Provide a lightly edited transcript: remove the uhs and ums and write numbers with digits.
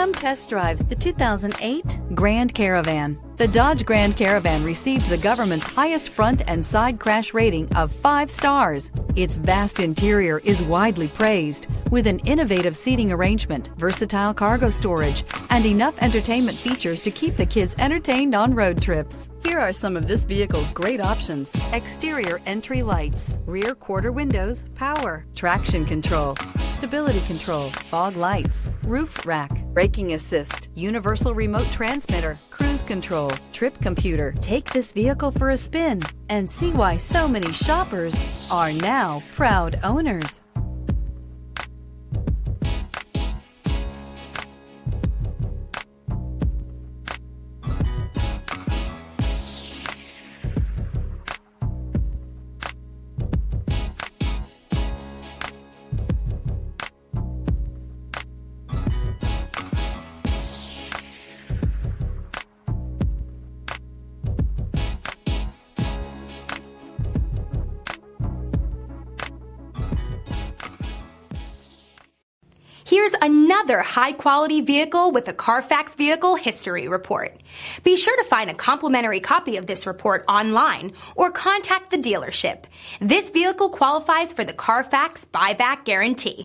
Come test drive the 2008 Grand Caravan. The Dodge Grand Caravan received the government's highest front and side crash rating of 5 stars. Its vast interior is widely praised, with an innovative seating arrangement, versatile cargo storage, and enough entertainment features to keep the kids entertained on road trips. Here are some of this vehicle's great options: exterior entry lights, rear quarter windows, power, traction control, stability control, fog lights, roof rack, braking assist, universal remote transmitter, cruise control, trip computer. Take this vehicle for a spin and see why so many shoppers are now proud owners. Here's another high-quality vehicle with a Carfax Vehicle History Report. Be sure to find a complimentary copy of this report online or contact the dealership. This vehicle qualifies for the Carfax Buyback Guarantee.